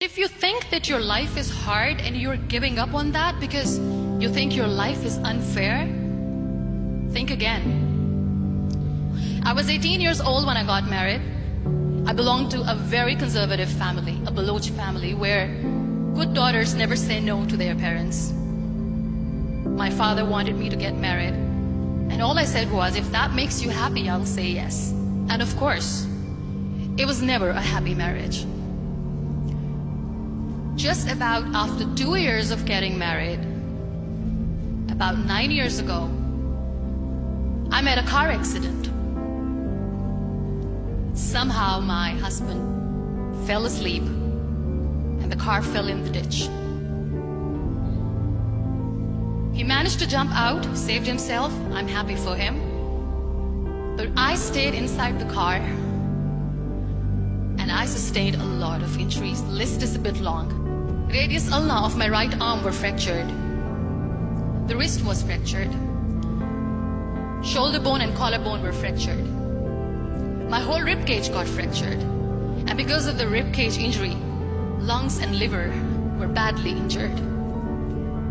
If you think that your life is hard and you're giving up on that because you think your life is unfair, think again. I was 18 years old when I got married. I belonged to a very conservative family, a Baloch family, where good daughters never say no to their parents. My father wanted me to get married, and all I said was, if that makes you happy, I'll say yes. And of course, it was never a happy marriage. Just about after 2 years of getting married, about 9 years ago, I met a car accident. Somehow my husband fell asleep and the car fell in the ditch. He managed to jump out, saved himself. I'm happy for him. But I stayed inside the car and I sustained a lot of injuries. The list is a bit long. Radius ulna of my right arm were fractured. The wrist was fractured. Shoulder bone and collarbone were fractured. My whole rib cage got fractured. And because of the rib cage injury, lungs and liver were badly injured.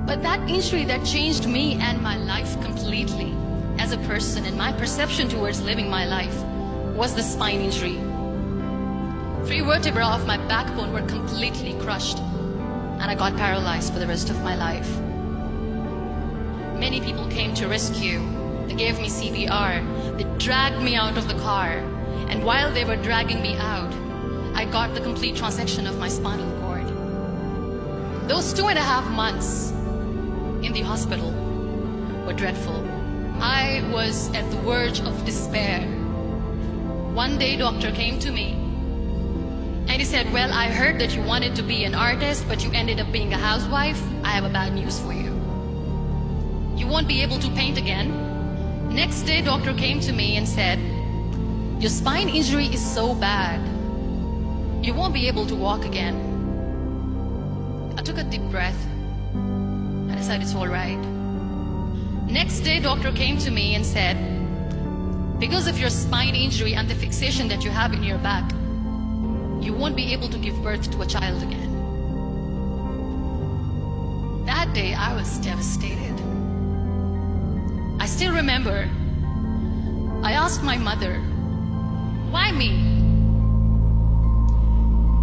But that injury that changed me and my life completely as a person and my perception towards living my life was the spine injury. 3 vertebrae of my backbone were completely crushed and I got paralyzed for the rest of my life. Many people came to rescue. They gave me CPR. They dragged me out of the car. And while they were dragging me out, I got the complete transection of my spinal cord. Those 2.5 months in the hospital were dreadful. I was at the verge of despair. One day, doctor came to me and he said, well, I heard that you wanted to be an artist, but you ended up being a housewife. I have a bad news for you. You won't be able to paint again. Next day, doctor came to me and said, your spine injury is so bad, you won't be able to walk again. I took a deep breath and I said, it's all right. Next day, doctor came to me and said, because of your spine injury and the fixation that you have in your back, you won't be able to give birth to a child again. That day, I was devastated. I still remember, I asked my mother, why me?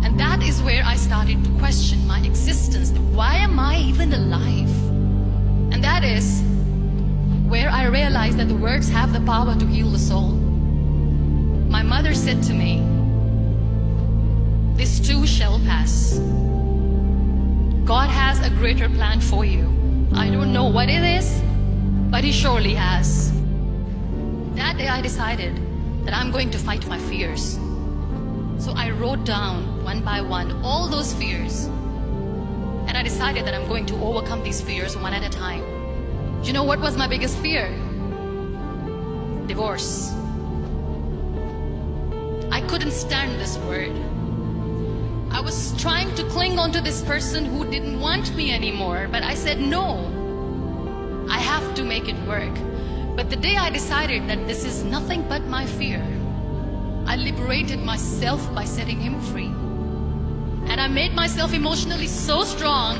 And that is where I started to question my existence. Why am I even alive? And that is where I realized that the words have the power to heal the soul. My mother said to me, this too shall pass. God has a greater plan for you. I don't know what it is, but He surely has. That day I decided that I'm going to fight my fears. So I wrote down one by one all those fears. And I decided that I'm going to overcome these fears one at a time. You know what was my biggest fear? Divorce. I couldn't stand this word. I was trying to cling on to this person who didn't want me anymore, but I said no. I have to make it work. But the day I decided that this is nothing but my fear, I liberated myself by setting him free. And I made myself emotionally so strong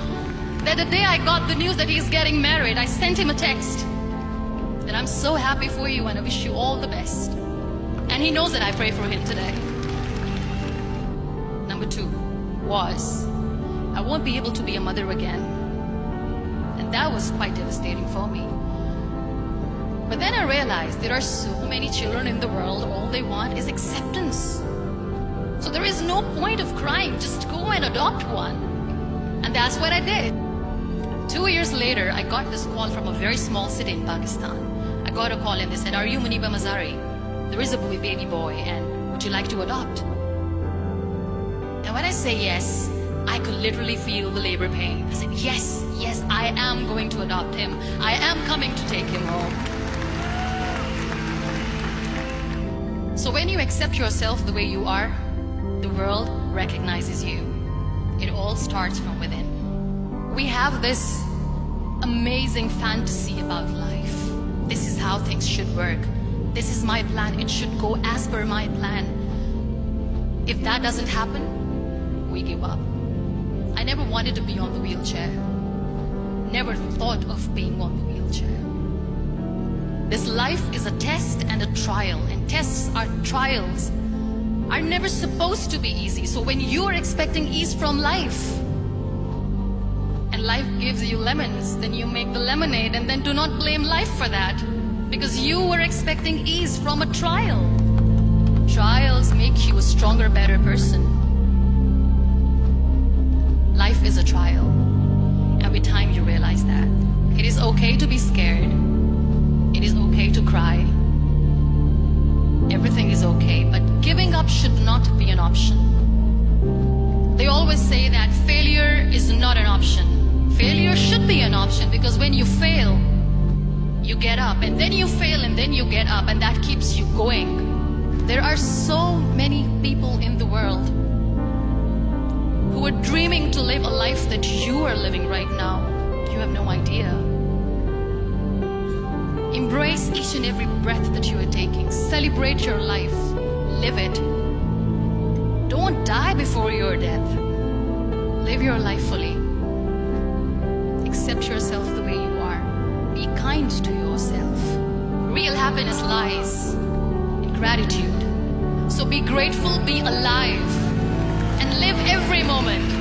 that the day I got the news that he's getting married, I sent him a text that I'm so happy for you and I wish you all the best. And he knows that I pray for him today. Number 2 was, I won't be able to be a mother again. And that was quite devastating for me. But then I realized there are so many children in the world, all they want is acceptance. So there is no point of crying, just go and adopt one. And that's what I did. 2 years later, I got this call from a very small city in Pakistan. I got a call and they said, are you Muniba Mazari? There is a baby boy and would you like to adopt? And when I say yes, I could literally feel the labor pain. I said, yes, yes, I am going to adopt him. I am coming to take him home. So when you accept yourself the way you are, the world recognizes you. It all starts from within. We have this amazing fantasy about life. This is how things should work. This is my plan. It should go as per my plan. If that doesn't happen, we give up. I never wanted to be on the wheelchair. Never thought of being on the wheelchair. This life is a test and a trial, and tests are trials are never supposed to be easy. So when you are expecting ease from life, and life gives you lemons, then you make the lemonade, and then do not blame life for that, because you were expecting ease from a trial. Trials make you a stronger, better person. Life is a trial, and with time you realize that. It is okay to be scared. It is okay to cry. Everything is okay, but giving up should not be an option. They always say that failure is not an option. Failure should be an option, because when you fail, you get up, and then you fail, and then you get up, and that keeps you going. There are so many people in the world who are dreaming to live a life that you are living right now. You have no idea. Embrace each and every breath that you are taking. Celebrate your life. Live it. Don't die before your death. Live your life fully. Accept yourself the way you are. Be kind to yourself. Real happiness lies in gratitude. So be grateful, be alive, and live every moment.